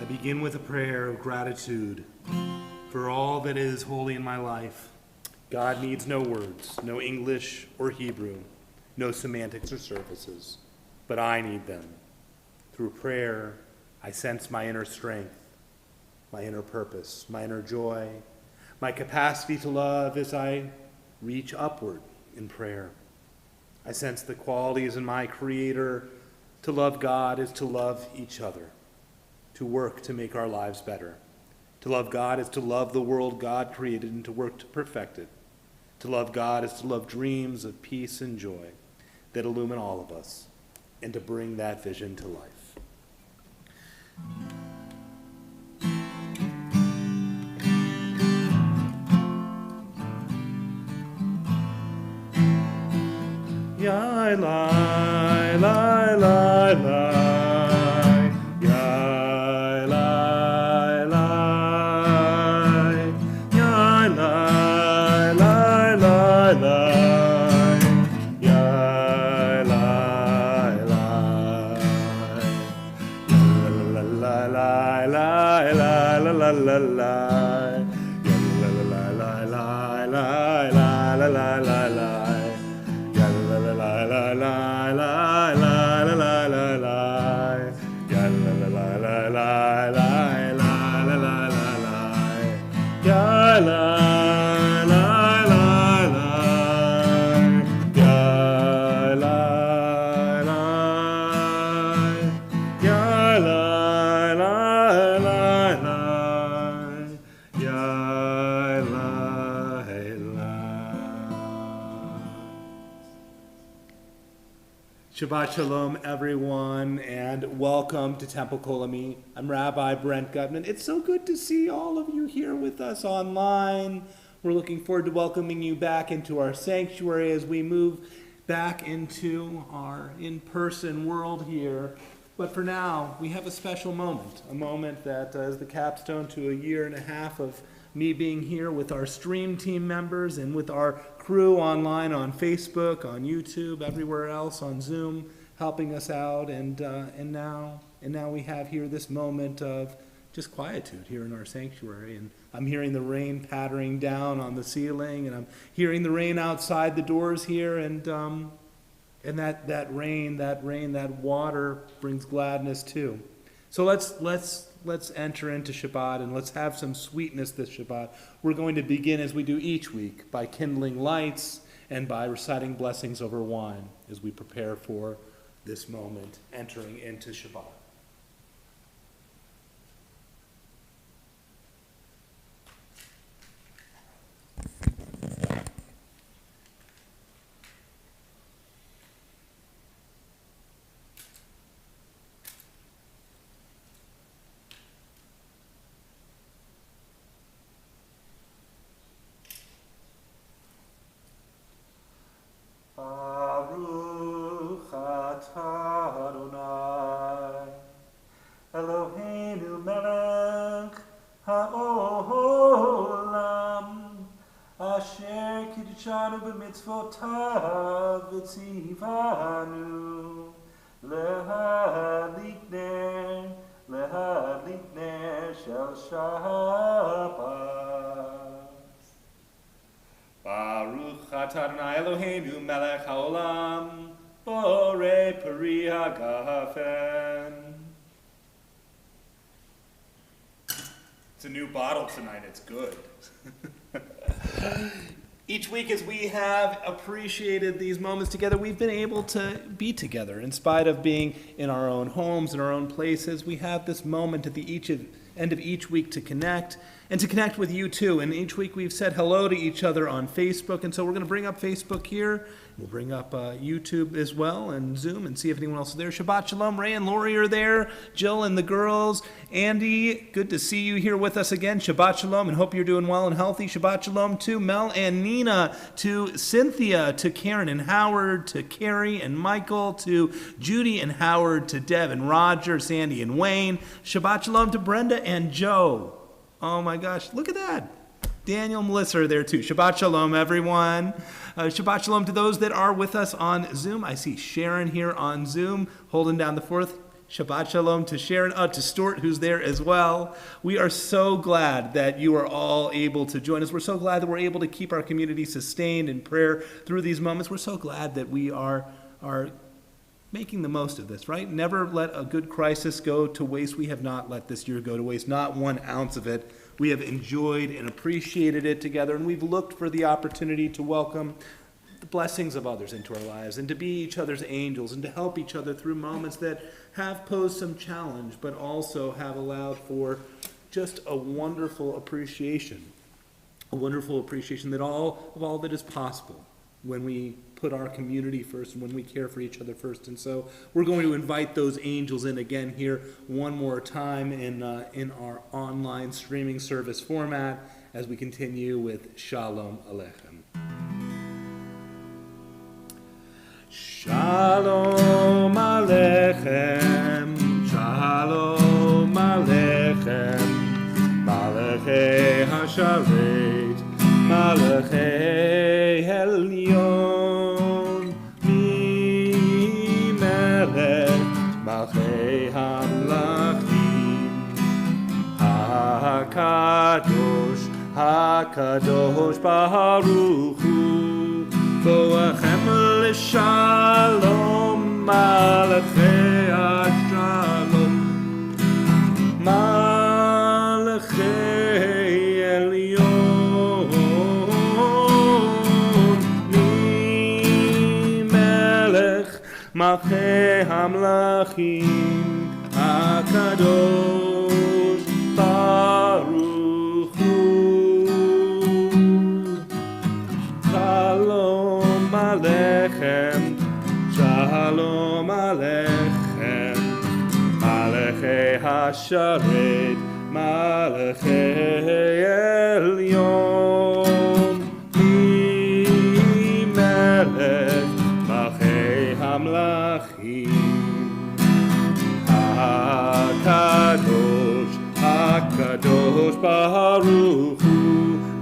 begin with a prayer of gratitude for all that is holy in my life. God needs no words, no English or Hebrew, no semantics or surfaces, but I need them. Through prayer, I sense my inner strength, my inner purpose, my inner joy, my capacity to love as I reach upward in prayer. I sense the qualities in my Creator. To love God is to love each other, to work to make our lives better. To love God is to love the world God created and to work to perfect it. To love God is to love dreams of peace and joy that illumine all of us and to bring that vision to life. Ya la la la la. Shabbat Shalom, everyone, and welcome to Temple Kolami. I'm Rabbi Brent Gutmann. It's so good to see all of you here with us online. We're looking forward to welcoming you back into our sanctuary as we move back into our in-person world here. But for now, we have a special moment, a moment that is the capstone to a year and a half of me being here with our stream team members and with our crew online on Facebook, on YouTube, everywhere else, on Zoom, helping us out. And now we have here this moment of just quietude here in our sanctuary. And I'm hearing the rain pattering down on the ceiling, and I'm hearing the rain outside the doors here. And that rain, that water brings gladness too. So let's enter into Shabbat and let's have some sweetness this Shabbat. We're going to begin as we do each week by kindling lights and by reciting blessings over wine as we prepare for this moment entering into Shabbat. Baruch atah Adonai, Eloheinu melech haolam, asher kiddushanu b'mitzvotav v'tzivanu, lehadlik ner shel Shabbat. Baruch atah Adonai Eloheinu melech haolam, borei peri hagafen. It's a new bottle tonight. It's good. Each week as we have appreciated these moments together, we've been able to be together. In spite of being in our own homes, in our own places, we have this moment at the end of each week to connect, and to connect with you too. And each week we've said hello to each other on Facebook, and so we're going to bring up Facebook here. We'll bring up YouTube as well, and Zoom, and see if anyone else is there. Shabbat Shalom, Ray and Lori are there, Jill and the girls. Andy, good to see you here with us again. Shabbat Shalom, and hope you're doing well and healthy. Shabbat Shalom to Mel and Nina, to Cynthia, to Karen and Howard, to Carrie and Michael, to Judy and Howard, to Deb and Roger, Sandy and Wayne. Shabbat Shalom to Brenda and Joe. Oh my gosh, look at that. Daniel and Melissa are there too. Shabbat Shalom, everyone. Shabbat Shalom to those that are with us on Zoom. I see Sharon here on Zoom holding down the fort. Shabbat Shalom to Sharon, to Stuart, who's there as well. We are so glad that you are all able to join us. We're so glad that we're able to keep our community sustained in prayer through these moments. We're so glad that we are making the most of this, right? Never let a good crisis go to waste. We have not let this year go to waste, not 1 ounce of it. We have enjoyed and appreciated it together, and we've looked for the opportunity to welcome the blessings of others into our lives and to be each other's angels and to help each other through moments that have posed some challenge, but also have allowed for just a wonderful appreciation that all that is possible when we put our community first and when we care for each other first. And so we're going to invite those angels in again here one more time in our online streaming service format as we continue with Shalom Aleichem. Shalom Aleichem, Shalom Aleichem, Malachei HaSharet, Malachei Elyon, Mimelech, Malachei Hamlachim, HaKadosh Baruch Hu, Boachem l'shalom, Malachei HaShalom, Malachei Elyon, Mimelech, Malachei Hamlachim, HaKadosh Baruch Hu. Shalom Aleichem, Shalom Aleichem, Malachei HaSharet, Malachei Elyon, Mimelech, Malachei Hamlachim, HaKadosh Baruch Hu,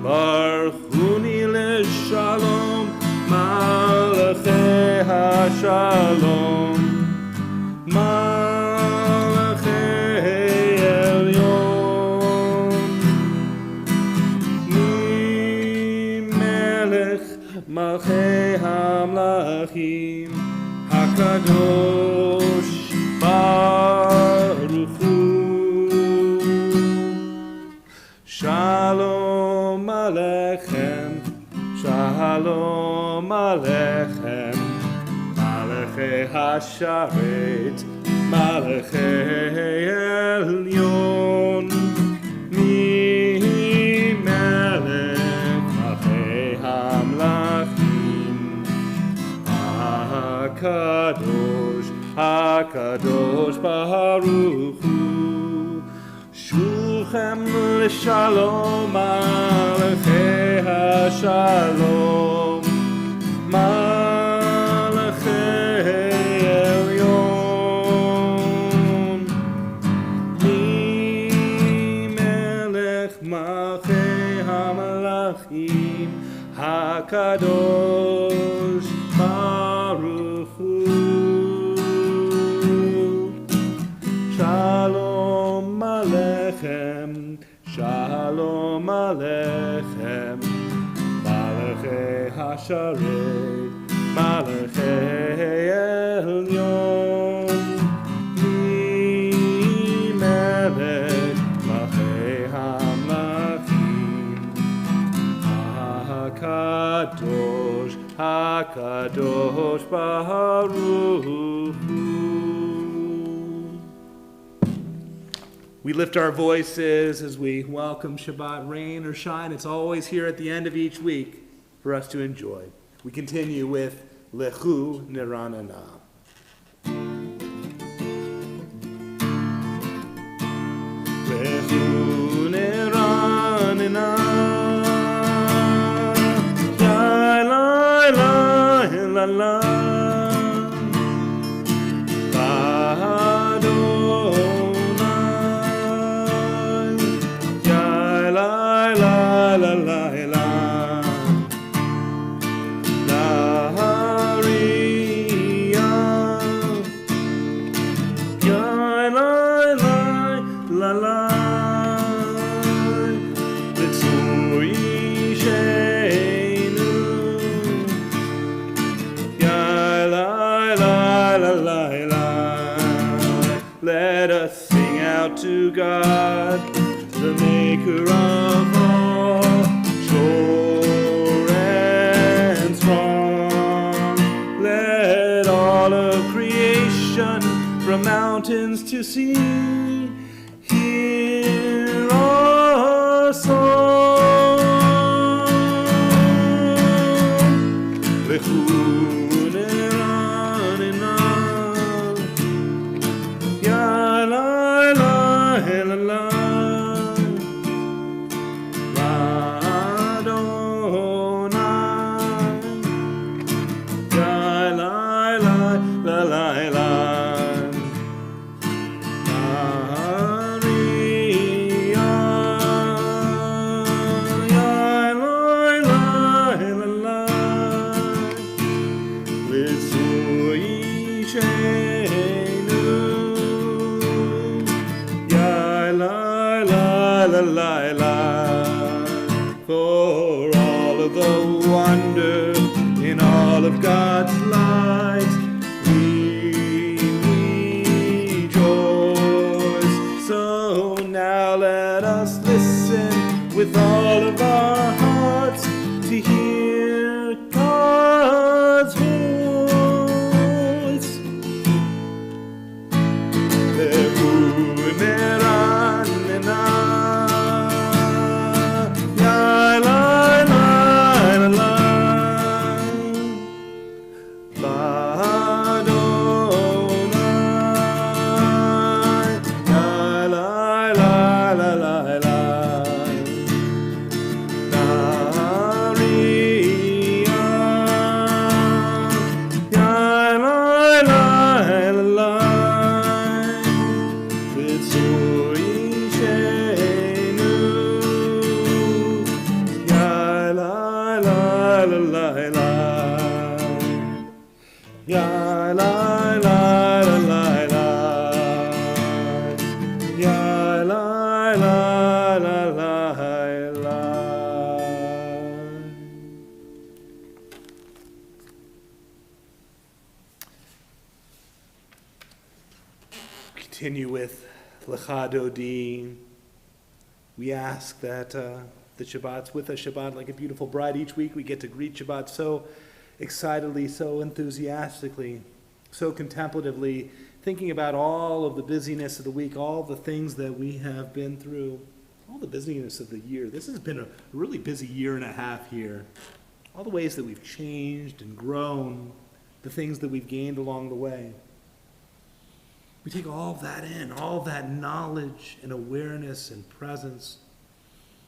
Baruchuni l'shalom, Malachei HaShalom, Malachei Elyon, Mimelech, Malachei Hamlachim, HaKadosh Baruch Hu. Shalom Aleichem, Shalom Aleichem, Malachei HaSharet, Malachei Elyon, Mimelech, Malachei Hamlachim, HaKadosh Baruch Hu. Shulchem l'shalom, Malachei HaShalom, Malachei Elyon, Mimelech, Malachei Hamlachim, HaKadosh Baruch Hu. Shalom Aleichem, Shalom Aleichem, Malachei HaSharet, Malachei Elyon, Mimelech, Malachei Hamlachim, HaKadosh Baruch Hu. We lift our voices as we welcome Shabbat, rain or shine. It's always here at the end of each week for us to enjoy. We continue with Lechu Niranana. Lechu Niranana, la la la la la. Your la la. Litzui sheinu. Ya la la la la la. Let us sing out to God, the maker of all, sure and strong. Let all of creation, from mountains to sea, hear our song. For all of the wonder in all of God's light, we rejoice. So now let us listen with all of our hearts to hear God's voice. Continue with Lecha Dodi. We ask that the Shabbat's with us, Shabbat like a beautiful bride. Each week we get to greet Shabbat so excitedly, so enthusiastically, so contemplatively, thinking about all of the busyness of the week, all the things that we have been through, all the busyness of the year. This has been a really busy year and a half here. All the ways that we've changed and grown, the things that we've gained along the way. We take all of that in, all of that knowledge and awareness and presence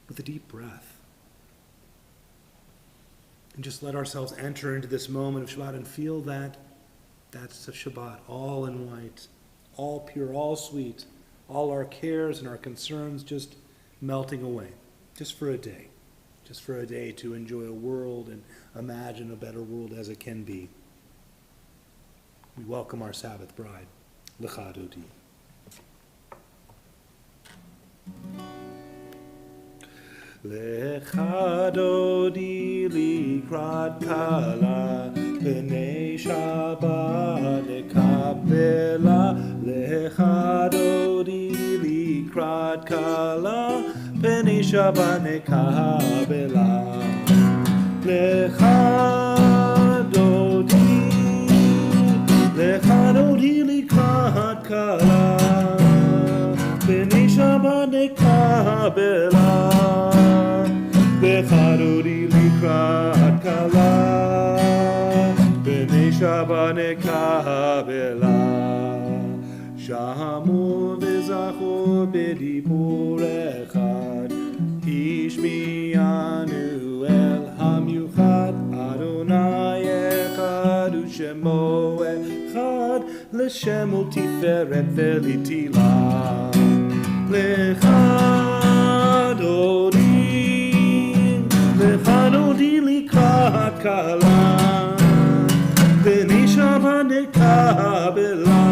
with a deep breath. And just let ourselves enter into this moment of Shabbat and feel that that's a Shabbat, all in white, all pure, all sweet, all our cares and our concerns just melting away, just for a day to enjoy a world and imagine a better world as it can be. We welcome our Sabbath bride. Lecha Dodi. Lecha Dodi likrat kala b'nei Shabbat lekabela. Lecha Dodi likrat kala b'nei Shabbat lekabela. Lecha Dodi likrat kala b'nei Shabbat lekabela. Lecha Dodi likrat kala b'nei Shabbat lekabela. Shamu v'zachor b'dibur echad, Ishmi'anu el hamiuchad, Adonai echad u'shemo echad, L'shem u'tiferet ve'litila. Lecha Dodi likrat kala b'nei Shabbat lekabela.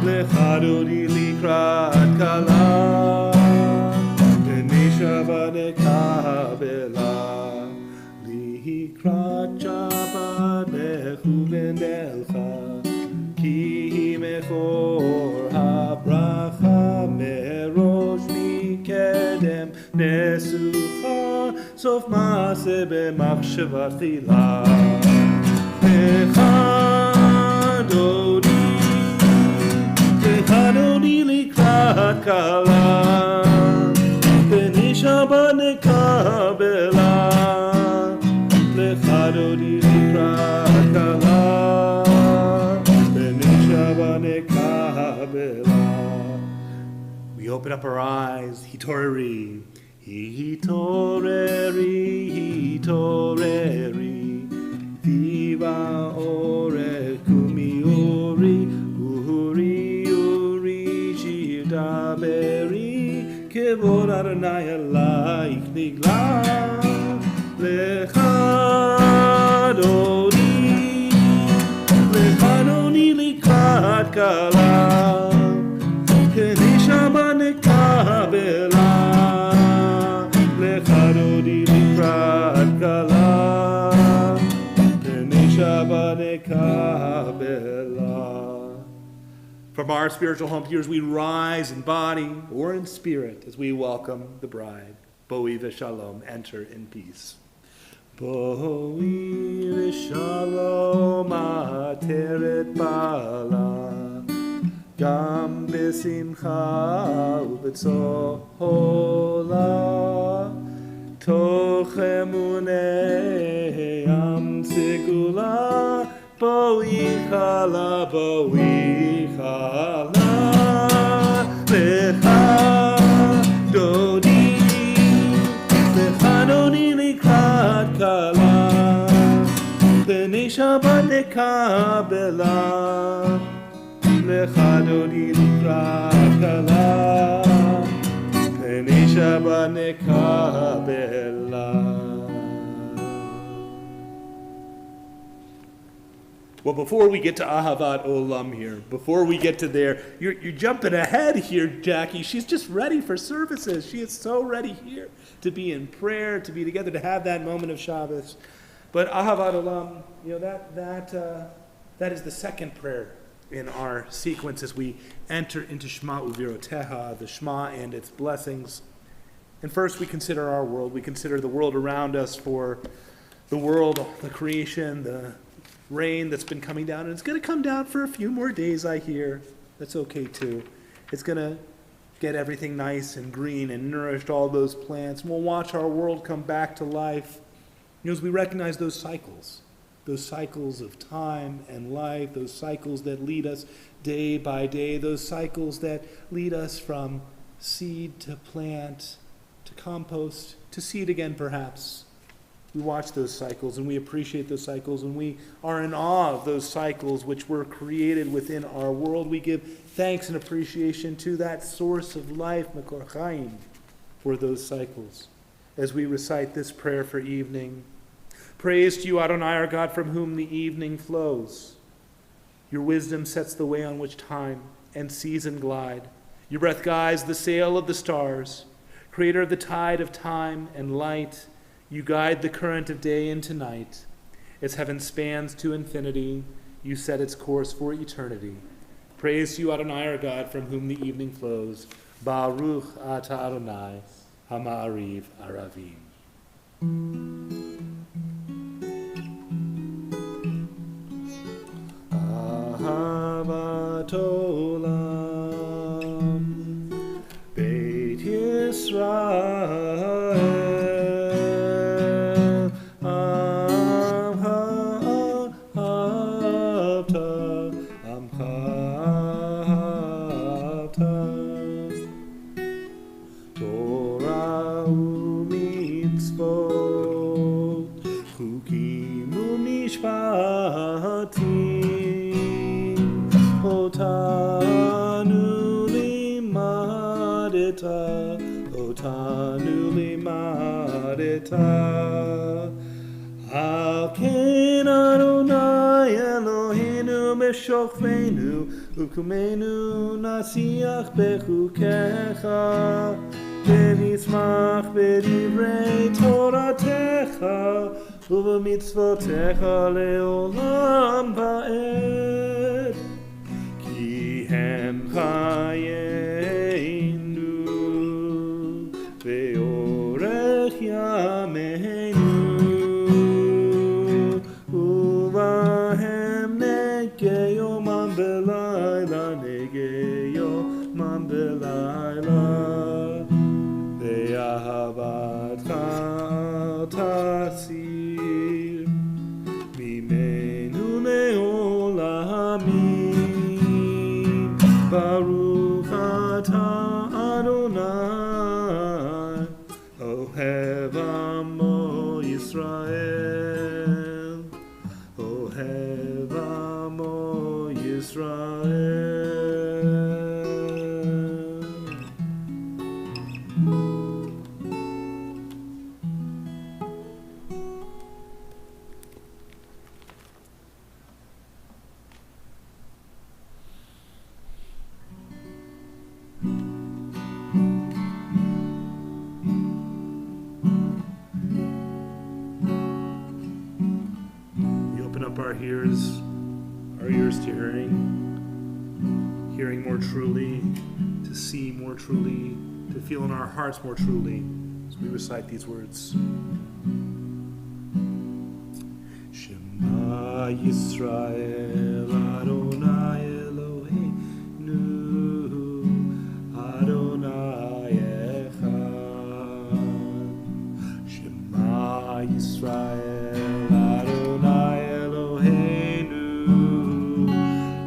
Lecha Dodi likrat kala, b'nei Shabbat nekabela, likrat Shabbat mechuven elcha, ki mechor habracha merosh mikedem nesucha, sof maaseh b'machshava tchila. Lechadoni likrat kala, b'nei Shabbat nekabela, lechadoni likrat kala, b'nei Shabbat nekabela. We open up our eyes, hitoreri, hitoreri, Viva ore kumi uri, uri shidaberi, kevod Adonai alaik nigla, lechadoni likrat kala, b'nei Shabbat nekabela, lechadoni likrat kala, From our spiritual home here, we rise in body or in spirit as we welcome the bride. Boi v'shalom, enter in peace. Boi v'shalom, ateret bala, gam b'simcha u'b'tzola, toch emunei am segula, boi chala, lechadoni likrat kala, b'nei Shabbat nekabela, lechadoni likrat kala, b'nei Shabbat nekabela. Well, before we get to Ahavat Olam here, before we get to there, you're jumping ahead here, Jackie. She's just ready for services. She is so ready here to be in prayer, to be together, to have that moment of Shabbos. But Ahavat Olam, that is the second prayer in our sequence as we enter into Shema Uviroteha, the Shema and its blessings. And first we consider our world. We consider the world around us, for the world, the creation, the rain that's been coming down, and it's going to come down for a few more days, I hear. That's okay too. It's going to get everything nice and green and nourished, all those plants, and we'll watch our world come back to life. As we recognize those cycles of time and life, those cycles that lead us day by day, those cycles that lead us from seed to plant to compost to seed again perhaps. We watch those cycles and we appreciate those cycles, and we are in awe of those cycles which were created within our world. We give thanks and appreciation to that source of life, Makor Chaim, for those cycles. As we recite this prayer for evening, praise to you, Adonai, our God, from whom the evening flows. Your wisdom sets the way on which time and season glide. Your breath guides the sail of the stars. Creator of the tide of time and light, you guide the current of day into night. Its heaven spans to infinity. You set its course for eternity. Praise to you, Adonai, our God, from whom the evening flows. Baruch ata Adonai, hama'ariv aravim. Ahavat olam, Beit Yisrael. Otanu limadeta, Al ken Adonai Eloheinu meshochvenu Hukumenu nasiach bechukecha, ונשמח בדברי תורתך ובמצוותיך לעולם ועד, כי הם חיינו ואורך ימינו, ובהם נגה יומם בלילה, נגה יומם בלילה. ואהבתך אל תסיר ממנו לעולמים. ברוך אתה אדוני אוהב עמו ישראל, אוהב עמו ישראל. Our ears to hearing more truly, to see more truly, to feel in our hearts more truly as we recite these words. Shema Yisrael Adonai Eloheinu Adonai Echad. Shema Yisrael Adonai Eloheinu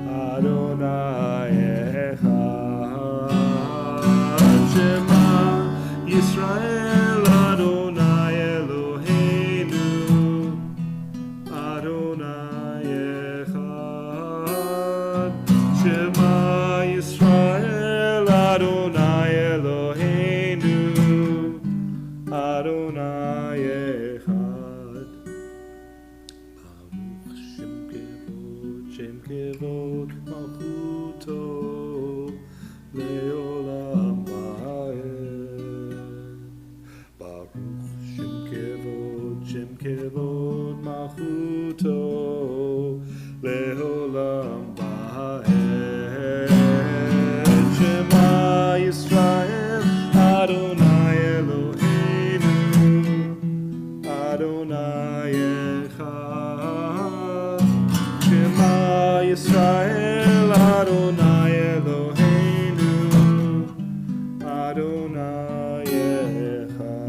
Adonai Echad. Shema Yisrael Adonai Eloheinu Adonai Echad. Shema Yisrael Adonai Eloheinu Adonai Echad. Baruch Shem Kevod Malchuto Leolam Va'ed. Baruch Shem Kevod Malchuto Leolam Va'ed. Shema Yisrael Adonai Eloheinu Adonai Echad. Shema Yisrael Adonai Eloheinu Adonai Echad.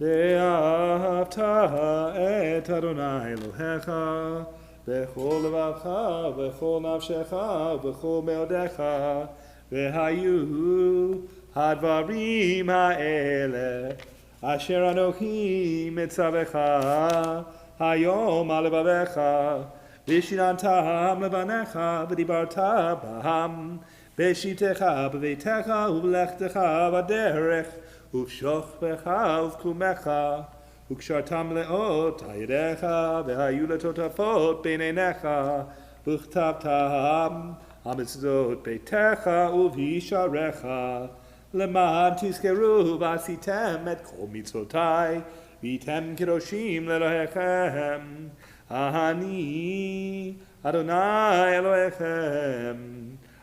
ואהבת את אדוני אלוהיך בכל לבבך ובכל נפשך ובכל מאודך, והיו הדברים האלה אשר אנוכי מצווך היום על לבביך, ושיננתם לבניך ודיברת בהם בשיתך בביתך ובלכתך בדרך ובשוכבך ובקומך, וקשרתם לאות על ידיך, והיו לטוטפות בין עיניך, וכתבתם על מזוזות ביתך ובשעריך, למען תזכרו ועשיתם את כל מצוותי, והייתם קדושים לאלוהיכם. אני אדוני אלוהיכם,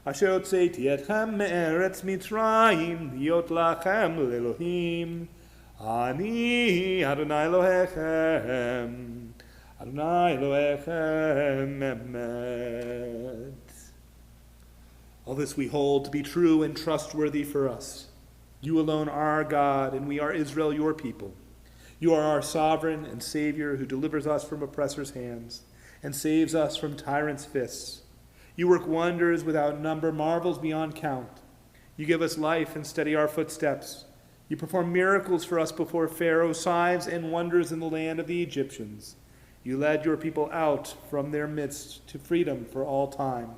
אשר הוצאתי אתכם מארץ מצרים, להיות לכם לאלוהים. אני אדוני אלוהיכם, אדוני אלוהיכם אמת. All this we hold to be true and trustworthy for us. You alone are our God, and we are Israel, your people. You are our sovereign and Savior who delivers us from oppressors' hands and saves us from tyrants' fists. You work wonders without number, marvels beyond count. You give us life and steady our footsteps. You perform miracles for us before Pharaoh, signs and wonders in the land of the Egyptians. You led your people out from their midst to freedom for all time.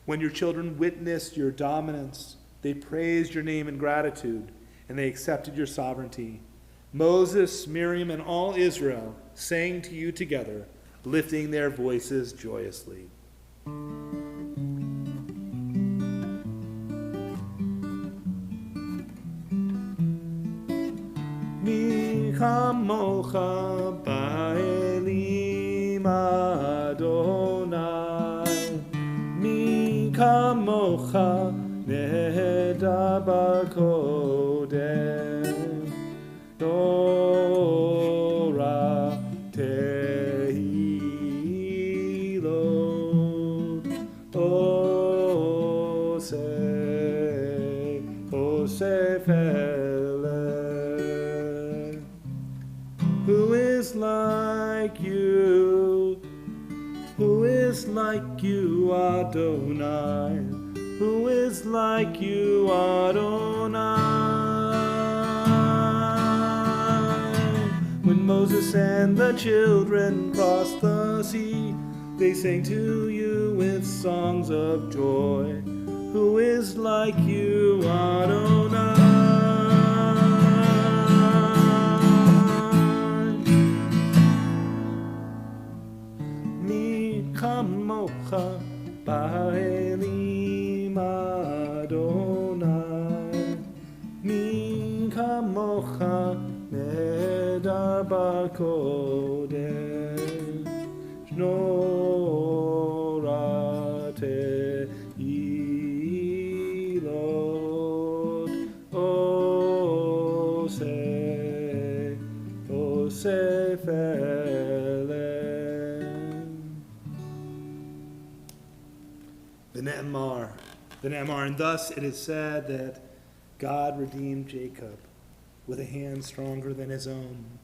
When your children witnessed your dominance, they praised your name in gratitude, and they accepted your sovereignty. Moses, Miriam, and all Israel sang to you together, lifting their voices joyously. Mi chamocha ba'elim Adonai, mi kamocha nehedar b'kodem, Torah tehilot, osef eleh. Who is like you? Who is like you, Adonai? Who is like you, Adonai? When Moses and the children crossed the sea, they sang to you with songs of joy. Who is like you, Adonai? Mi kamocha ba'elim Adonai, mi kamocha nehedar b'kodem, Norah tehilot, osef eleh. The Ne'emar, and thus it is said that God redeemed Jacob with a hand stronger than his own.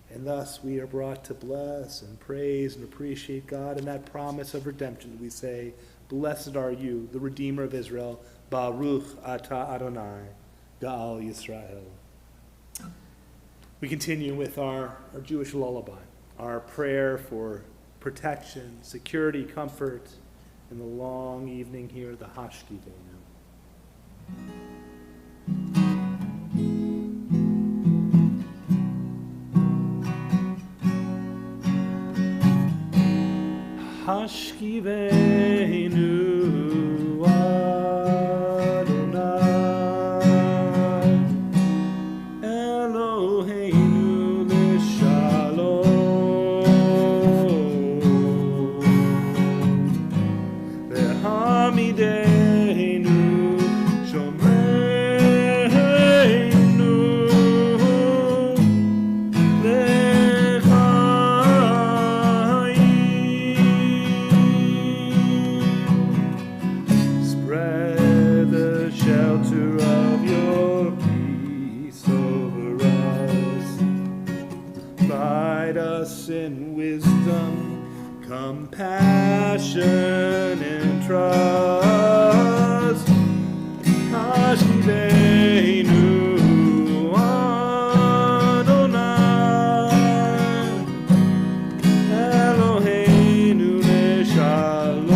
And thus we are brought to bless and praise and appreciate God in that promise of redemption. We say, blessed are you, the Redeemer of Israel, Baruch atah Adonai, Ga'al Yisrael. We continue with our Jewish lullaby, our prayer for protection, security, comfort, in the long evening here, the Hashkivenu. Hashkivenu Adonai, Eloheinu l'shalom, V'hamidenu shomreinu l'chaim. Spread the shelter of your peace over us. Guide us in wisdom, compassion, and trust. Hashkivenu Adonai, Eloheinu l'shalom,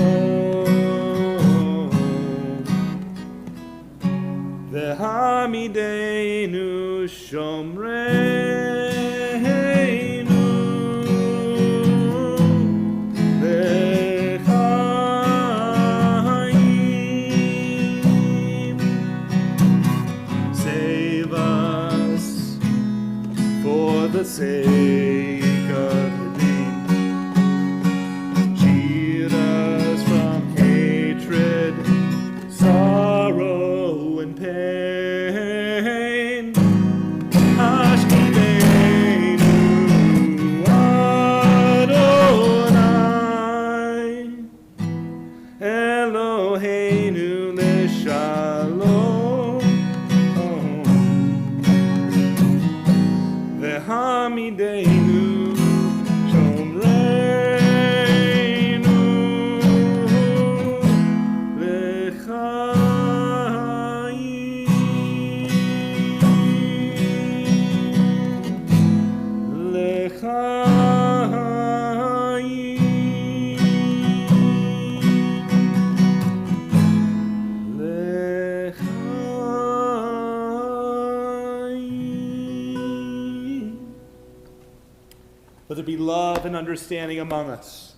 V'hamidenu shomreinu l'chaim. Save us for the sake of the deed. Shield us from hatred, sorrow, and pain. Hashkivenu Adonai, Eloheinu l'shalom, V'hamidenu shomreinu there be love and understanding among us.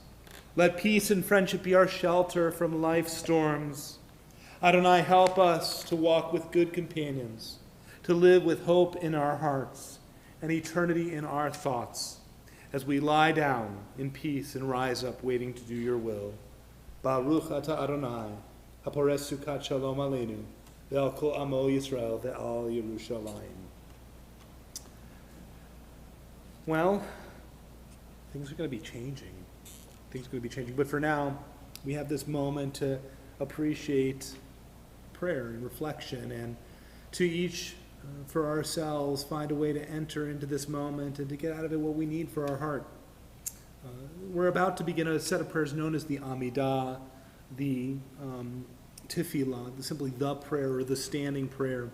Let peace and friendship be our shelter from life's storms. Adonai, help us to walk with good companions, to live with hope in our hearts and eternity in our thoughts, as we lie down in peace and rise up waiting to do your will. Baruch ata Adonai, hapores sukat shalom aleinu, ve'al kol amo Yisrael, ve'al Yerushalayim. Well, things are going to be changing. But for now, we have this moment to appreciate prayer and reflection, and to each, for ourselves, find a way to enter into this moment and to get out of it what we need for our heart. We're about to begin a set of prayers known as the Amidah, the Tefillah, simply the prayer or the standing prayer.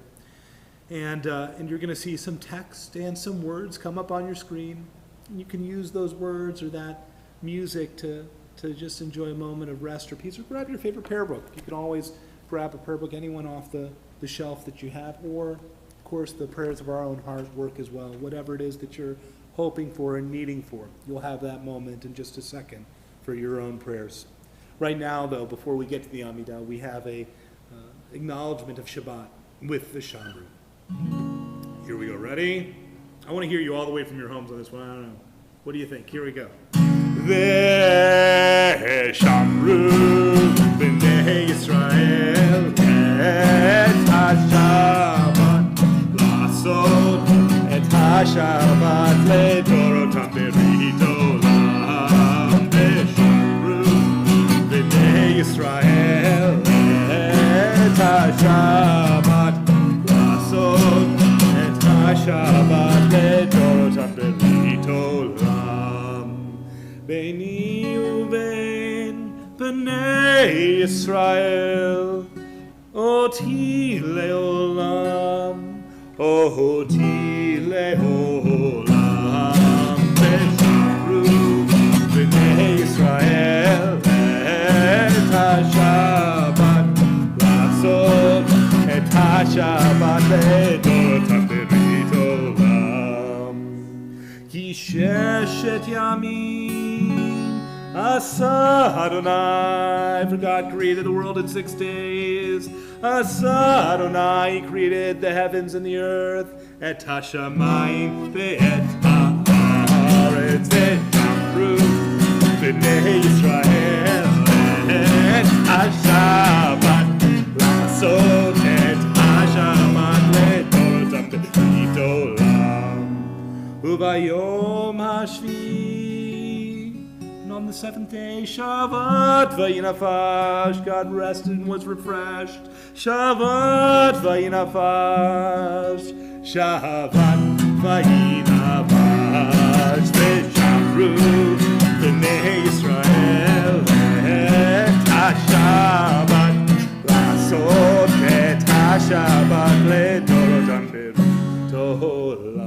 And you're going to see some text and some words come up on your screen. You can use those words or that music to just enjoy a moment of rest or peace, or grab your favorite prayer book. You can always grab a prayer book, anyone off the shelf that you have, or, of course, the prayers of our own heart work as well. Whatever it is that you're hoping for and needing for, you'll have that moment in just a second for your own prayers. Right now, though, before we get to the Amidah, we have a acknowledgement of Shabbat with the Shambru. Here we go. Ready? I want to hear you all the way from your homes on this one. I don't know. What do you think? Here we go. Ve'shamru b'nei Yisrael et ha-Shabbat la'asot et ha-Shabbat le'dorotam berit olam. Ve'shamru b'nei Yisrael et ha-Shabbat la'asot et ha-Shabbat le'dorotam berit olam. Beini ubein b'nei Yisrael, oti le'olam, oti le'olam. Ve'shamru b'nei Yisrael et ha-Shabbat la'asot et ha-Shabbat le'dorotam berit olam. Ki sheshet yamin Asa Adonai, for God created the world in 6 days. Asa Adonai, He created the heavens and the earth. Et hashamayim ve'et haaretz ve'shamru b'nei Yisrael et hashabat la'asot et hashabat le'dorotam berit olam. Ubayom hashvi, on the 7th day, Shabbat vayinafash, God rested and was refreshed. Shabbat vayinafash, Shabbat vayinafash. Ve'shamru b'nei Yisrael et ha-Shabbat la'asot et ha-Shabbat le'dorotam berit olam.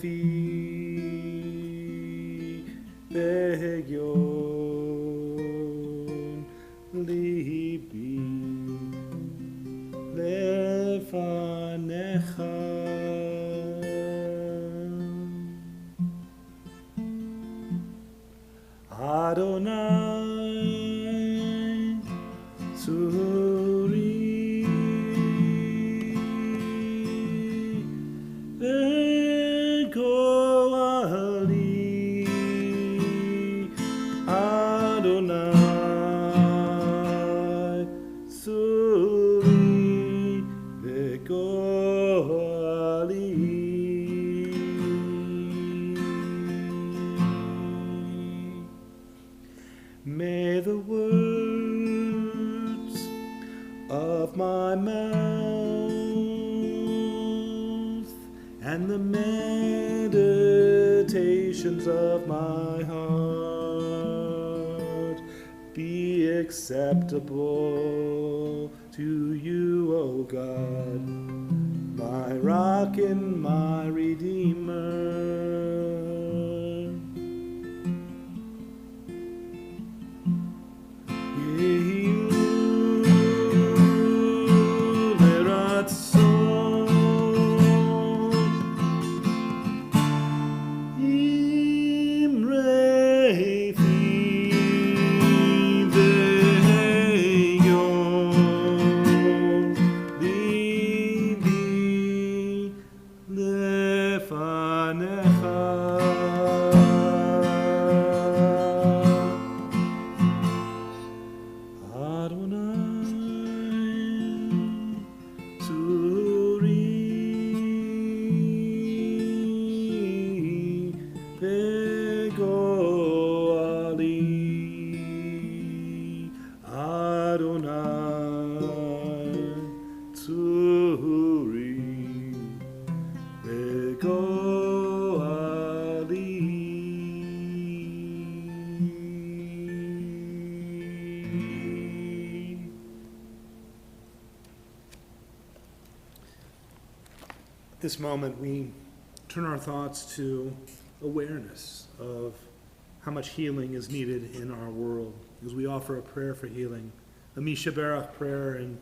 lefi begion libi lefanecha. Adonai Suri Goali Adonai Suri Goali. May the words of my mouth and the meditations of my heart be acceptable to you, O God, my rock and my redeemer. This moment, we turn our thoughts to awareness of how much healing is needed in our world, as we offer a prayer for healing, a Mishaberach prayer, and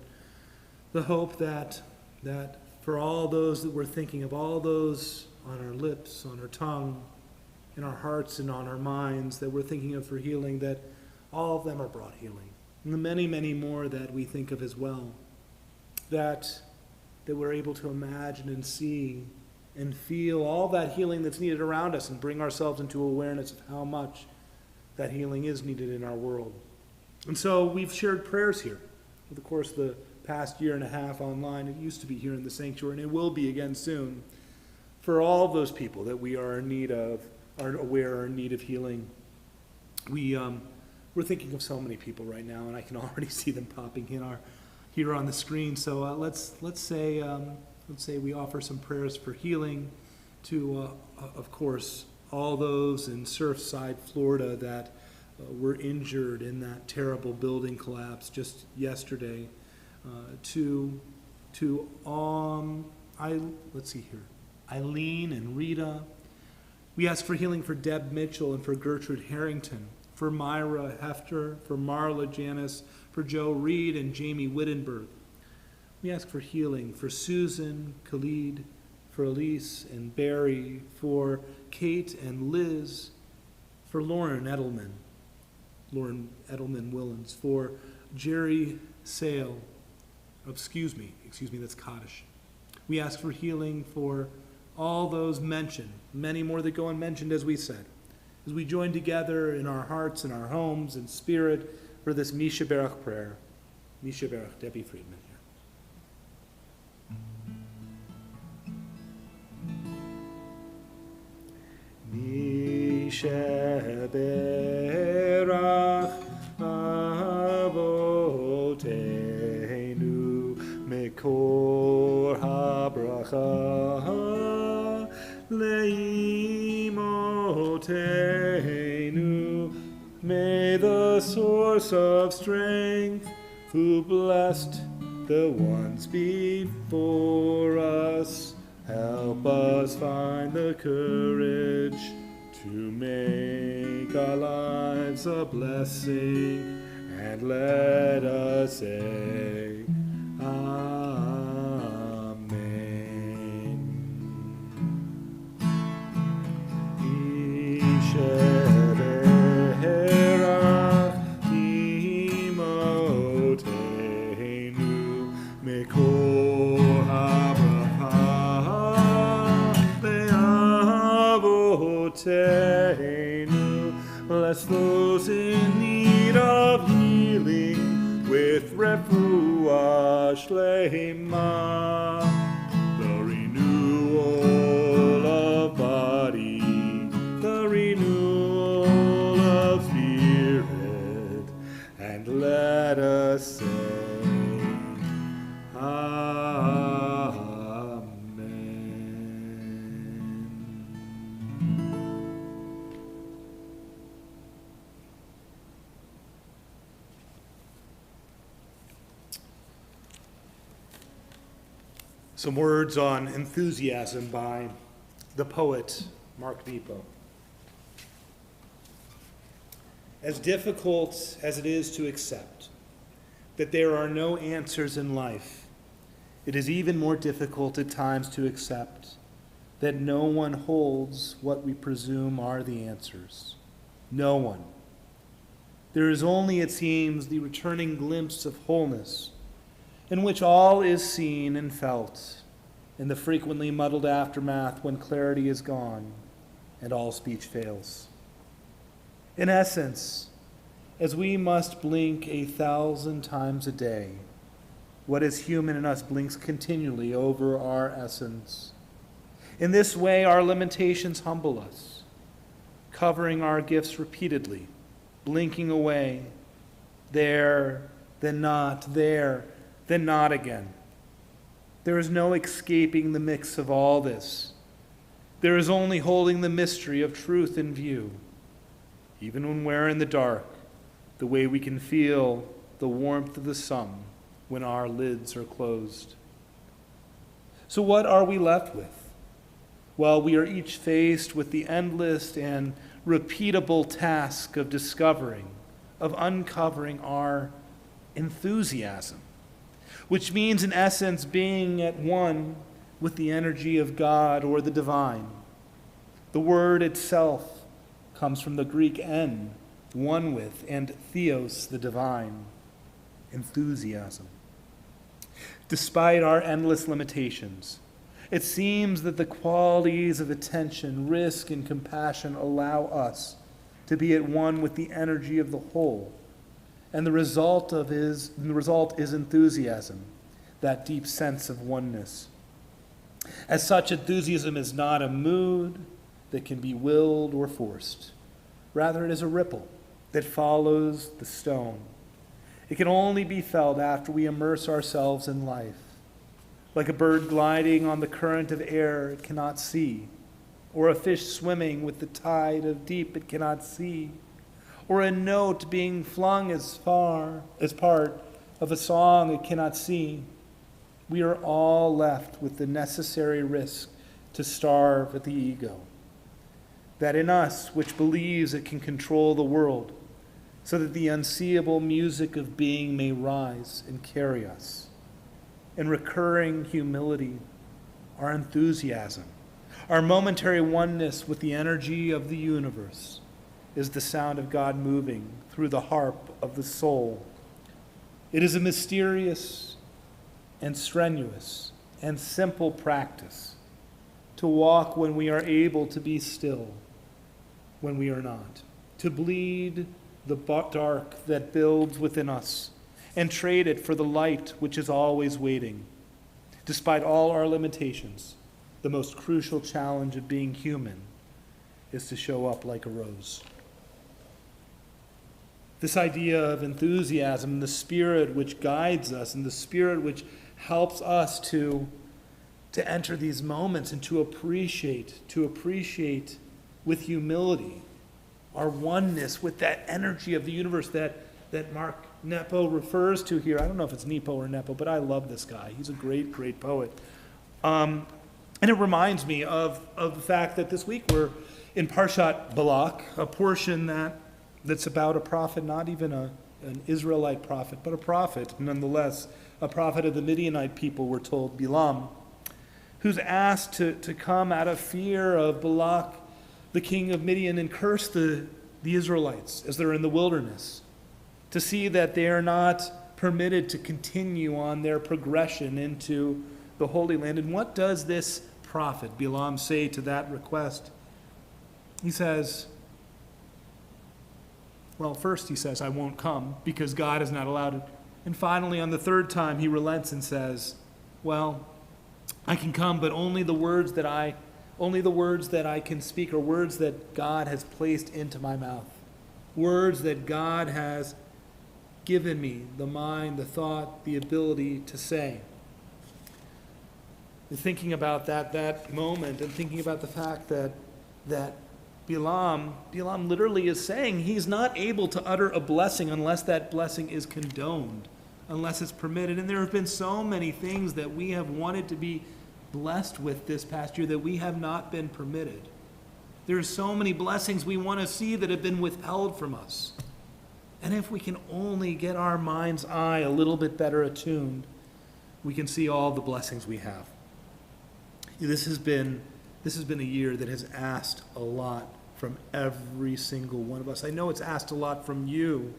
the hope that for all those that we're thinking of, all those on our lips, on our tongue, in our hearts and on our minds that we're thinking of for healing, that all of them are brought healing. And the many, many more that we think of as well, that we're able to imagine and see and feel all that healing that's needed around us and bring ourselves into awareness of how much that healing is needed in our world. And so we've shared prayers here over the course of the past year and a half online. It used to be here in the sanctuary, and it will be again soon, for all of those people that we are in need of, are aware are in need of healing. We're thinking of so many people right now, and I can already see them popping in here on the screen. So let's say we offer some prayers for healing to, of course, all those in Surfside, Florida that were injured in that terrible building collapse just yesterday. Let's see here, Eileen and Rita. We ask for healing for Deb Mitchell and for Gertrude Harrington, for Myra Hefter, for Marla Janice, for Joe Reed and Jamie Wittenberg. We ask for healing for Susan, Khalid, for Elise and Barry, for Kate and Liz, for Lauren Edelman Willens, for Jerry Sale, excuse me, that's Kaddish. We ask for healing for all those mentioned, many more that go unmentioned, as we said, as we join together in our hearts and our homes and spirit for this Mishaberach prayer. Mishaberach, Debbie Friedman here. Mishaberach Avoteinu Mekor HaBracha Leimotenu. May the source of strength, who blessed the ones before us Help us find the courage to make our lives a blessing, and let us say, bless those in need of healing with refuah shlema, the renewal of body, the renewal of spirit, and let us say, some words on enthusiasm by the poet Mark Nepo. As difficult as it is to accept that there are no answers in life, it is even more difficult at times to accept that no one holds what we presume are the answers. No one. There is only, it seems, the returning glimpse of wholeness, in which all is seen and felt, in the frequently muddled aftermath when clarity is gone and all speech fails. In essence, as we must blink 1,000 times a day, what is human in us blinks continually over our essence. In this way, our limitations humble us, covering our gifts repeatedly, blinking away, there, then not, there, then not again. There is no escaping the mix of all this. There is only holding the mystery of truth in view, even when we're in the dark, the way we can feel the warmth of the sun when our lids are closed. So what are we left with? Well, we are each faced with the endless and repeatable task of discovering, of uncovering our enthusiasm, which means in essence being at one with the energy of God or the divine. The word itself comes from the Greek en, one with, and theos, the divine, enthusiasm. Despite our endless limitations, it seems that the qualities of attention, risk, and compassion allow us to be at one with the energy of the whole. And the result is enthusiasm, that deep sense of oneness. As such, enthusiasm is not a mood that can be willed or forced. Rather, it is a ripple that follows the stone. It can only be felt after we immerse ourselves in life. Like a bird gliding on the current of air it cannot see, or a fish swimming with the tide of deep it cannot see, or a note being flung as far as part of a song it cannot see. We are all left with the necessary risk to starve at the ego, that in us which believes it can control the world, so that the unseeable music of being may rise and carry us. In recurring humility, our enthusiasm, our momentary oneness with the energy of the universe, is the sound of God moving through the harp of the soul. It is a mysterious and strenuous and simple practice to walk when we are able to be still, when we are not, to bleed the dark that builds within us and trade it for the light which is always waiting. Despite all our limitations, the most crucial challenge of being human is to show up like a rose. This idea of enthusiasm, the spirit which guides us and the spirit which helps us to enter these moments and to appreciate with humility our oneness with that energy of the universe that Mark Nepo refers to here. I don't know if it's Nepo or Nepo, but I love this guy. He's a great, great poet. And it reminds me of the fact that this week we're in Parshat Balak, a portion that's about a prophet, not even an Israelite prophet, but a prophet nonetheless, a prophet of the Midianite people, we're told, Bilam, who's asked to come out of fear of Balak, the king of Midian, and curse the Israelites as they're in the wilderness, to see that they are not permitted to continue on their progression into the Holy Land. And what does this prophet, Bilam, say to that request? He says, well, first he says, I won't come because God has not allowed it. And finally, on the third time, he relents and says, well, I can come, but only the words that I can speak are words that God has placed into my mouth. Words that God has given me, the mind, the thought, the ability to say. And thinking about that moment and thinking about the fact that Bilam literally is saying he's not able to utter a blessing unless that blessing is condoned, unless it's permitted. And there have been so many things that we have wanted to be blessed with this past year that we have not been permitted. There are so many blessings we want to see that have been withheld from us. And if we can only get our mind's eye a little bit better attuned, we can see all the blessings we have. This has been a year that has asked a lot from every single one of us. I know it's asked a lot from you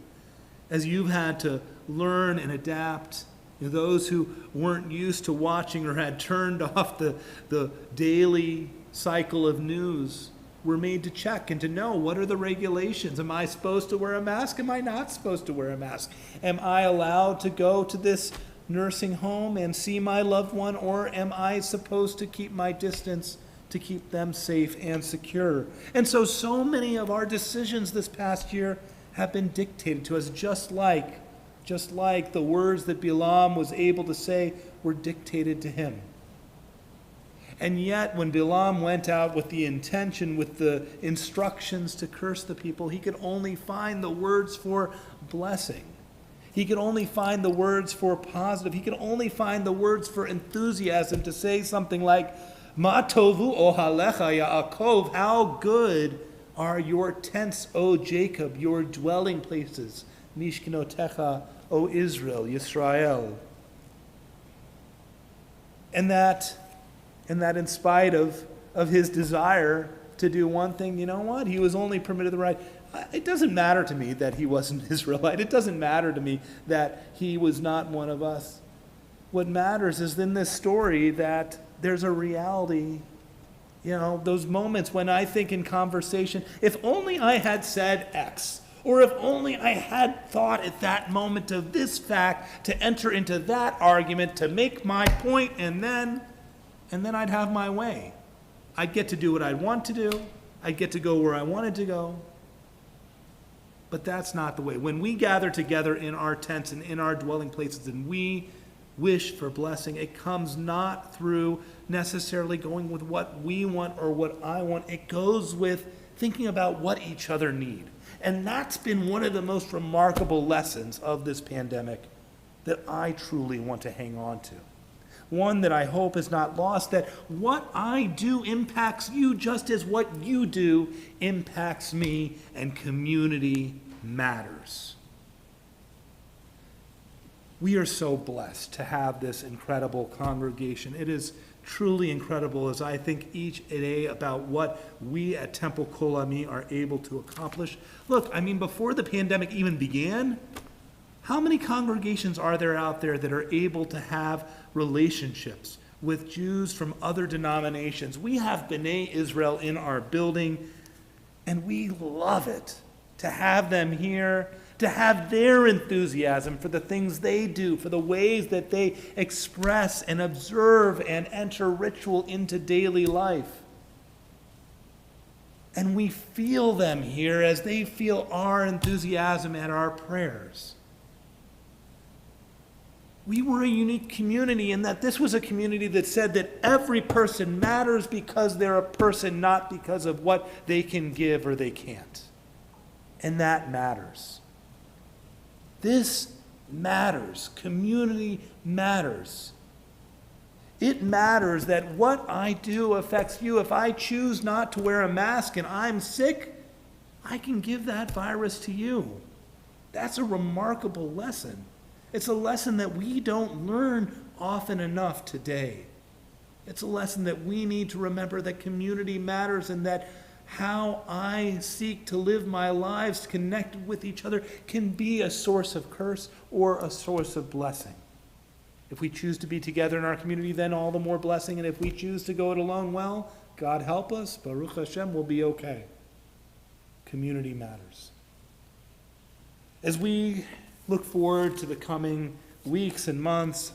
as you've had to learn and adapt. Those who weren't used to watching or had turned off the daily cycle of news were made to check and to know, what are the regulations? Am I supposed to wear a mask? Am I not supposed to wear a mask? Am I allowed to go to this nursing home and see my loved one, or am I supposed to keep my distance to keep them safe and secure? And so many of our decisions this past year have been dictated to us, just like the words that Bilam was able to say were dictated to him. And yet, when Bilam went out with the intention, with the instructions to curse the people, he could only find the words for blessing. He could only find the words for positive. He could only find the words for enthusiasm to say something like, Ma tovu ohalecha Yaakov, how good are your tents, O Jacob, your dwelling places, Mishkenotecha, O Israel, Yisrael. And that in spite of his desire to do one thing, you know what? He was only permitted the right. It doesn't matter to me that he wasn't an Israelite. It doesn't matter to me that he was not one of us. What matters is in this story that there's a reality. Those moments when I think in conversation, if only I had said X, or if only I had thought at that moment of this fact to enter into that argument to make my point, and then I'd have my way. I'd get to do what I want to do. I'd get to go where I wanted to go. But that's not the way. When we gather together in our tents and in our dwelling places and we wish for blessing, it comes not through necessarily going with what we want or what I want. It goes with thinking about what each other need. And that's been one of the most remarkable lessons of this pandemic that I truly want to hang on to. One that I hope is not lost, that what I do impacts you just as what you do impacts me, and community matters. We are so blessed to have this incredible congregation. It is truly incredible as I think each day about what we at Temple Kol Ami are able to accomplish. Look, before the pandemic even began, how many congregations are there out there that are able to have relationships with Jews from other denominations? We have B'nai Israel in our building, and we love it to have them here, to have their enthusiasm for the things they do, for the ways that they express and observe and enter ritual into daily life. And we feel them here as they feel our enthusiasm and our prayers. We were a unique community in that this was a community that said that every person matters because they're a person, not because of what they can give or they can't. And that matters. This matters. Community matters. It matters that what I do affects you. If I choose not to wear a mask and I'm sick, I can give that virus to you. That's a remarkable lesson. It's a lesson that we don't learn often enough today. It's a lesson that we need to remember that community matters and that how I seek to live my lives connected with each other can be a source of curse or a source of blessing. If we choose to be together in our community, then all the more blessing. And if we choose to go it alone, well, God help us, Baruch Hashem, we'll be okay. Community matters. As we look forward to the coming weeks and months,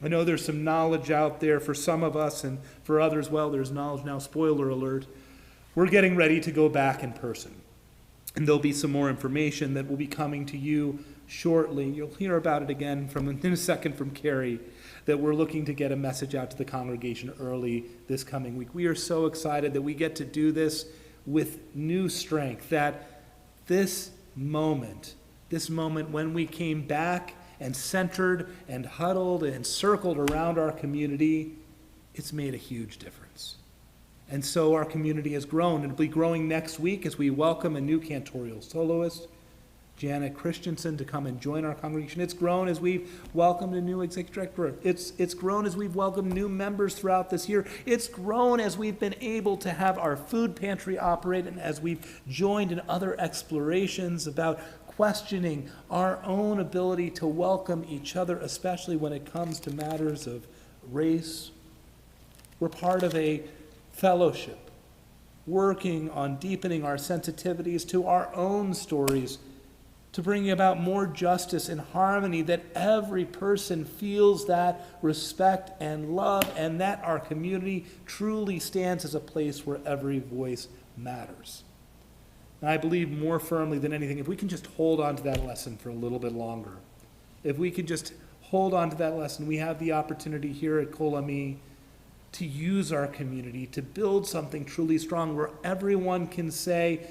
I know there's some knowledge out there for some of us, and for others, well, there's knowledge now, spoiler alert. We're getting ready to go back in person. And there'll be some more information that will be coming to you shortly. You'll hear about it again in a second from Carrie, that we're looking to get a message out to the congregation early this coming week. We are so excited that we get to do this with new strength, that this moment when we came back and centered and huddled and circled around our community, it's made a huge difference. And so our community has grown. It'll be growing next week as we welcome a new cantorial soloist, Janet Christensen, to come and join our congregation. It's grown as we've welcomed a new executive director. It's grown as we've welcomed new members throughout this year. It's grown as we've been able to have our food pantry operate and as we've joined in other explorations about questioning our own ability to welcome each other, especially when it comes to matters of race. We're part of a fellowship, working on deepening our sensitivities to our own stories, to bring about more justice and harmony, that every person feels that respect and love, and that our community truly stands as a place where every voice matters. And I believe more firmly than anything, if we can just hold on to that lesson for a little bit longer, if we could just hold on to that lesson, we have the opportunity here at Kol Ami to use our community to build something truly strong where everyone can say,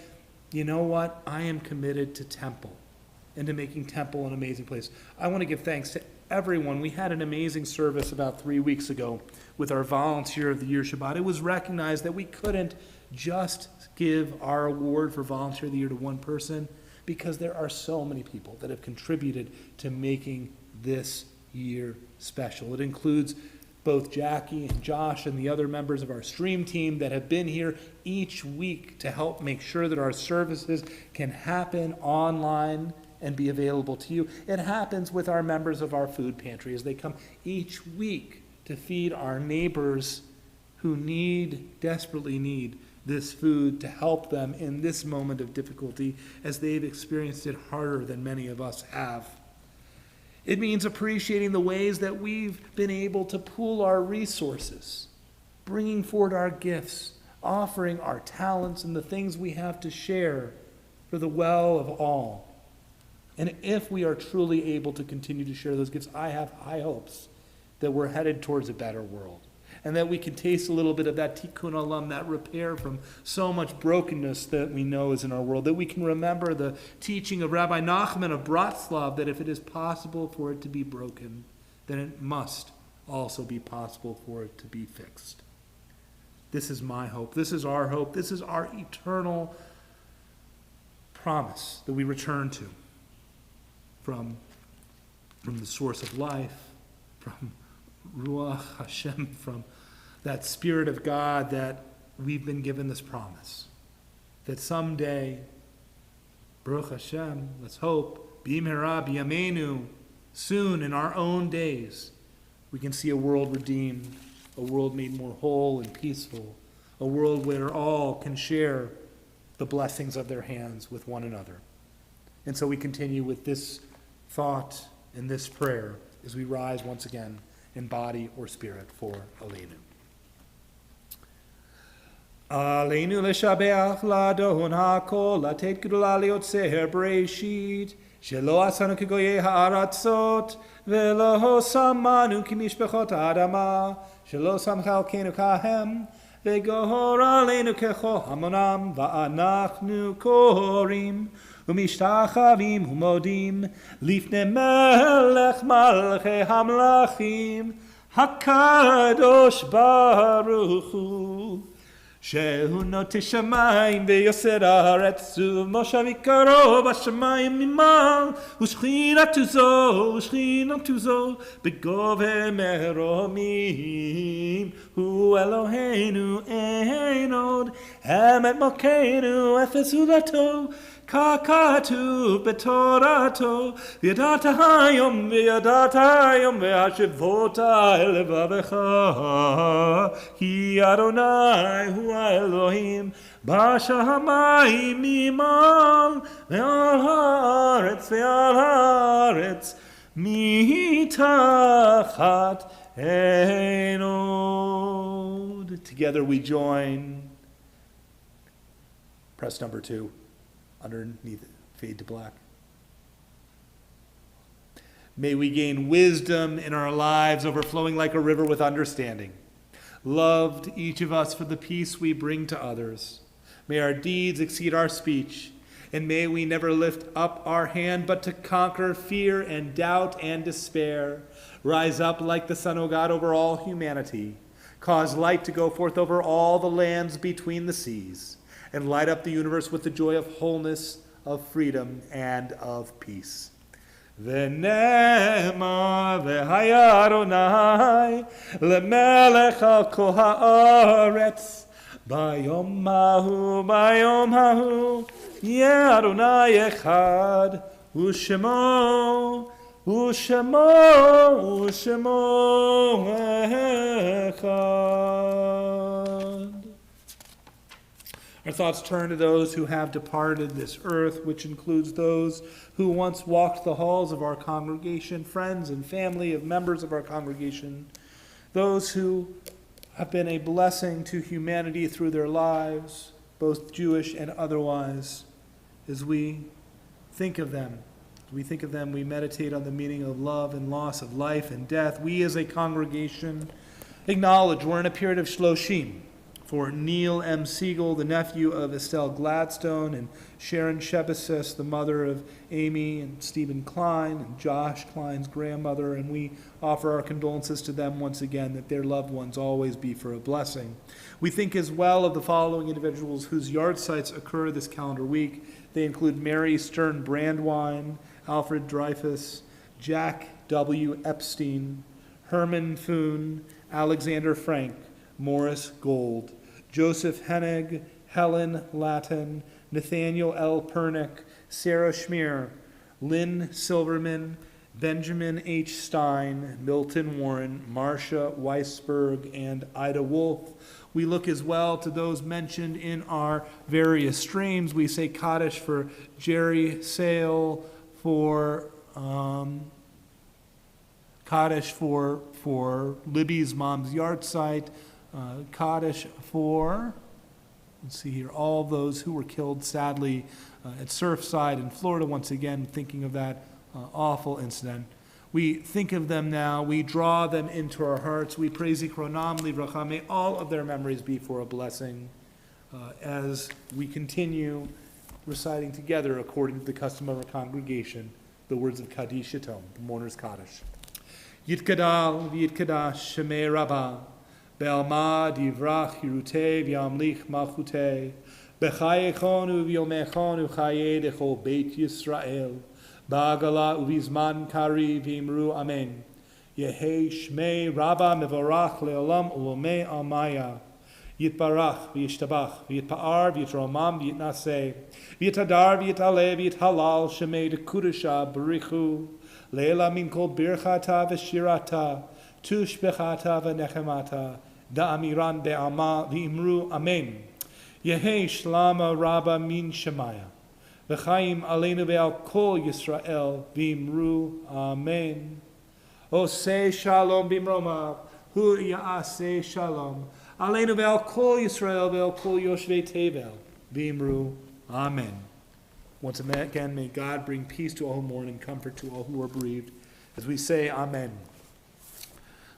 you know what, I am committed to Temple and to making Temple an amazing place. I want to give thanks to everyone. We had an amazing service about 3 weeks ago with our Volunteer of the Year Shabbat. It was recognized that we couldn't just give our award for Volunteer of the Year to one person, because there are so many people that have contributed to making this year special. It includes both Jackie and Josh and the other members of our stream team that have been here each week to help make sure that our services can happen online and be available to you. It happens with our members of our food pantry as they come each week to feed our neighbors who desperately need this food to help them in this moment of difficulty as they've experienced it harder than many of us have. It means appreciating the ways that we've been able to pool our resources, bringing forward our gifts, offering our talents and the things we have to share for the well of all. And if we are truly able to continue to share those gifts, I have high hopes that we're headed towards a better world, and that we can taste a little bit of that tikkun olam, that repair from so much brokenness that we know is in our world, that we can remember the teaching of Rabbi Nachman of Bratslav, that if it is possible for it to be broken, then it must also be possible for it to be fixed. This is my hope. This is our hope. This is our eternal promise that we return to from the source of life, from Ruach Hashem, from that Spirit of God, that we've been given this promise. That someday, Baruch Hashem, let's hope, B'mehera b'yameinu, soon in our own days, we can see a world redeemed, a world made more whole and peaceful, a world where all can share the blessings of their hands with one another. And so we continue with this thought and this prayer as we rise once again in body or spirit for Aleinu. Aleinu l'shabeach l'adon ha'kol, latet gedula liotzer b'reishit, shelo asanu kegoyei ha'aratzot, ve'lo samanu kimishpechot ha'adama, shelo samcha alkeinu kahem, ve'gohor aleinu kecho hamonam, va'anachnu korim, ומשתחווים ומודים לפני מלך מלכי המלכים HaKadosh Baruch Hu, Shehu noti shamayim ve'yoser haaretz u'moshav ikaro b'shamayim mimal u'shchinatu zo b'goveh meromim hu Eloheinu ein od emet malkeinu efes ulato kakatu b'torato v'yadata hayom ve'hashivota elevavecha hi Adonai hu Elohim b'shamayim mimal ve'al haaretz mitachat ein od. Together we join. Press number 2. Underneath it, fade to black. May we gain wisdom in our lives, overflowing like a river with understanding. Loved each of us for the peace we bring to others. May our deeds exceed our speech, and may we never lift up our hand but to conquer fear and doubt and despair. Rise up like the Son of God over all humanity. Cause light to go forth over all the lands between the seas, and light up the universe with the joy of wholeness, of freedom, and of peace. V'nema v'haya Adonai lemelech al kol haaretz bayom hahu yeh Adonai echad u'shemo echad. Our thoughts turn to those who have departed this earth, which includes those who once walked the halls of our congregation, friends and family of members of our congregation, those who have been a blessing to humanity through their lives, both Jewish and otherwise. As we think of them, we meditate on the meaning of love and loss, of life and death. We as a congregation acknowledge we're in a period of Shloshim. For Neil M. Siegel, the nephew of Estelle Gladstone, and Sharon Shebesis, the mother of Amy and Stephen Klein, and Josh Klein's grandmother, and we offer our condolences to them once again, that their loved ones always be for a blessing. We think as well of the following individuals whose yard sites occur this calendar week. They include Mary Stern Brandwine, Alfred Dreyfus, Jack W. Epstein, Herman Foon, Alexander Frank, Morris Gold, Joseph Hennig, Helen Latin, Nathaniel L. Pernick, Sarah Schmier, Lynn Silverman, Benjamin H. Stein, Milton Warren, Marcia Weisberg, and Ida Wolf. We look as well to those mentioned in our various streams. We say Kaddish for Jerry Sale, for Kaddish for Libby's mom's yard site, Kaddish for, let's see here, all those who were killed sadly at Surfside in Florida, once again thinking of that awful incident. We think of them now, we draw them into our hearts, we praise Zikronam Livracha. May all of their memories be for a blessing as we continue reciting together, according to the custom of our congregation, the words of Kaddish Yatom, the mourner's Kaddish. Yitkadal v'yitkadash Shemei Rabbah Be'alma divrach hirutei v'yamlich malchutei b'chayechon u'v'yomechon u'chayei dechol Beit Yisrael ba'agala u'vizman kari v'imru amen. Yehei Shmei Rabbah mevorach le'olam u'lomei almaya. Yitbarach v'yishtabach v'yitpa'ar v'yitromam v'yitnaseh v'yitadar v'yitaleh v'yithalal Shemei dekudesha b'richu le'ela min kol birchata v'shirata tushbechata v'nechemata da'amiran be'alma v'imru amen. Yehei shlama Rabbah min shemaya v'chaim aleinu ve'al kol Yisrael v'imru amen. Oseh shalom b'imromav hu ya'aseh shalom aleinu ve'al kol Yisrael ve'al kol yoshvei tevel v'imru amen. Once again, may God bring peace to all who mourn and comfort to all who are bereaved, as we say amen.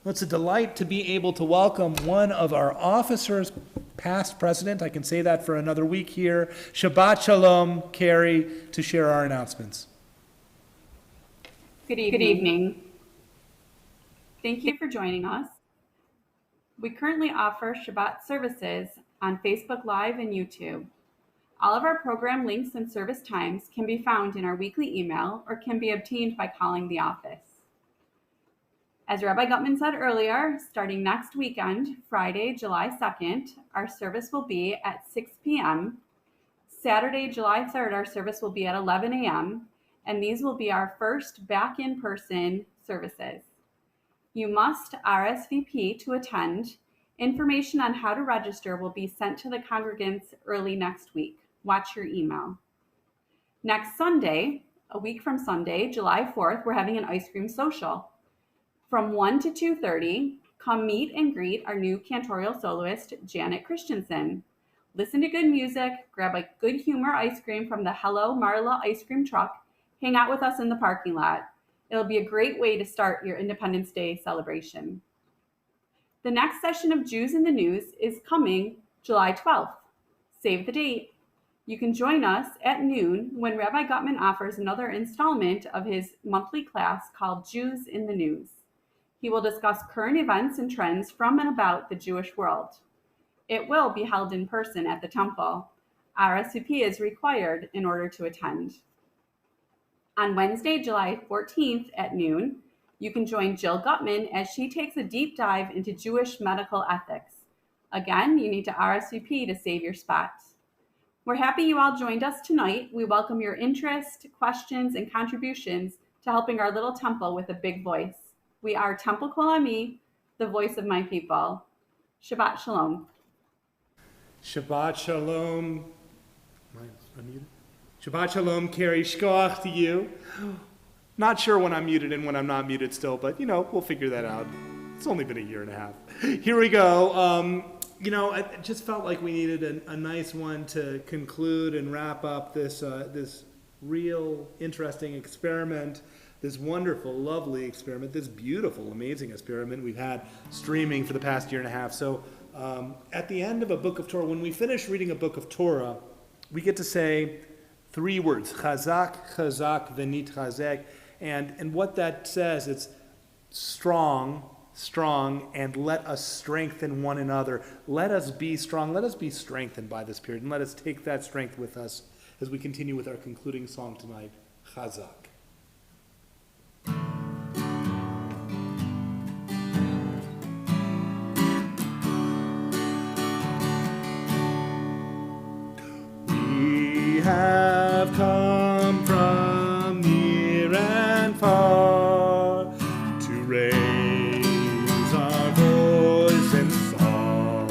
Well, it's a delight to be able to welcome one of our officers, past president, I can say that for another week here, Shabbat Shalom, Carrie, to share our announcements. Good evening. Thank you for joining us. We currently offer Shabbat services on Facebook Live and YouTube. All of our program links and service times can be found in our weekly email or can be obtained by calling the office. As Rabbi Gutmann said earlier, starting next weekend, Friday, July 2nd, our service will be at 6 p.m. Saturday, July 3rd, our service will be at 11 a.m., and these will be our first back in-person services. You must RSVP to attend. Information on how to register will be sent to the congregants early next week. Watch your email. Next Sunday, a week from Sunday, July 4th, we're having an ice cream social. From 1 to 2:30, come meet and greet our new cantorial soloist, Janet Christensen. Listen to good music, grab a good humor ice cream from the Hello Marla ice cream truck, hang out with us in the parking lot. It'll be a great way to start your Independence Day celebration. The next session of Jews in the News is coming July 12th. Save the date. You can join us at noon when Rabbi Gutmann offers another installment of his monthly class called Jews in the News. He will discuss current events and trends from and about the Jewish world. It will be held in person at the temple. RSVP is required in order to attend. On Wednesday, July 14th at noon, you can join Jill Gutmann as she takes a deep dive into Jewish medical ethics. Again, you need to RSVP to save your spot. We're happy you all joined us tonight. We welcome your interest, questions, and contributions to helping our little temple with a big voice. We are Temple Kol Ami, the voice of my people. Shabbat Shalom. Shabbat Shalom. Am I unmuted? Shabbat Shalom, Carrie Shkoach to you. Not sure when I'm muted and when I'm not muted still, but we'll figure that out. It's only been a year and a half. Here we go. I just felt like we needed a nice one to conclude and wrap up this real interesting experiment, this wonderful, lovely experiment, this beautiful, amazing experiment we've had streaming for the past year and a half. So at the end of a book of Torah, when we finish reading a book of Torah, we get to say 3 words, chazak, chazak, v'nit chazek, and what that says, it's strong, and let us strengthen one another. Let us be strong, let us be strengthened by this period, and let us take that strength with us as we continue with our concluding song tonight, Chazak. We have come from near and far to raise our voice in song,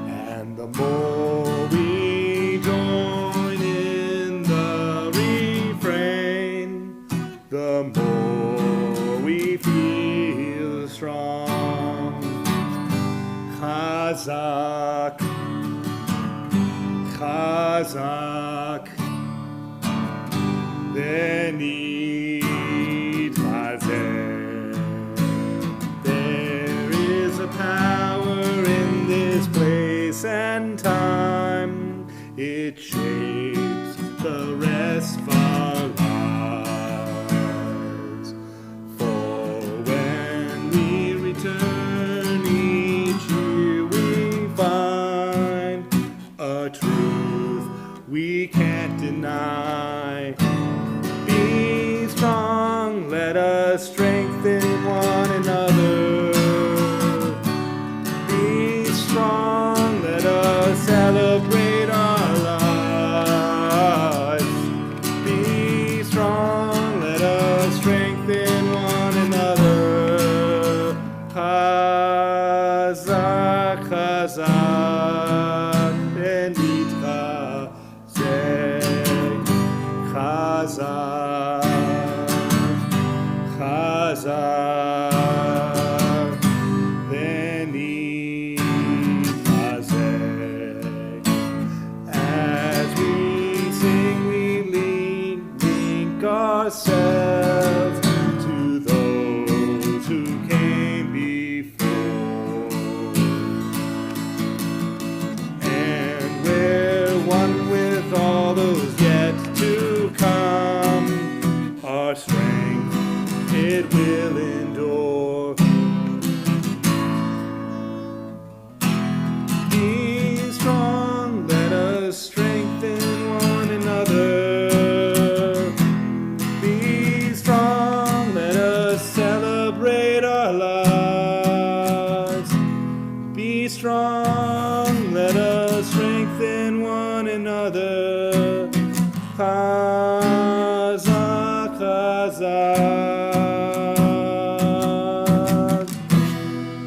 and the more we join in the refrain, the more we feel strong. Chazak, Chazak, v'nit chazek. There is a power in this place and time. It shapes the rest of our lives. For when we return each year, we find a truth we can't deny. Be strong, let us strengthen one another. Be strong, let us celebrate our lives. Be strong, let us strengthen one another. Chazak, chazak, v'nit chazek. Chazak, chazak, v'nit chazek. As we sing, we link ourselves to those who came before, and we're one with all those yet to come. Our strength is it will endure. Be strong, let us strengthen one another. Be strong, let us celebrate our lives. Be strong, let us strengthen one another. Chazak, chazak.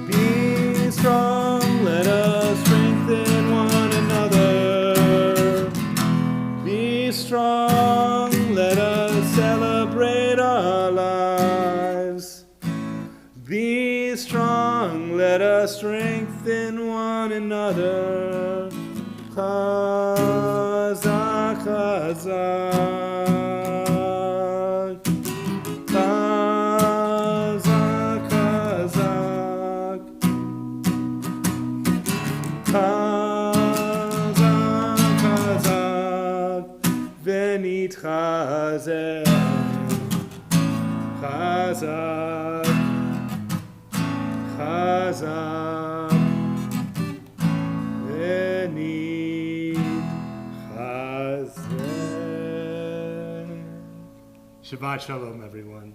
Be strong, let us strengthen one another. Be strong, let us celebrate our lives. Be strong, let us strengthen one another. Chazak, chazak. Chazak, chazak. Chazak, chazak. Venitchazer. Chazak. Chazak. Venitchazer. Shabbat shalom, everyone.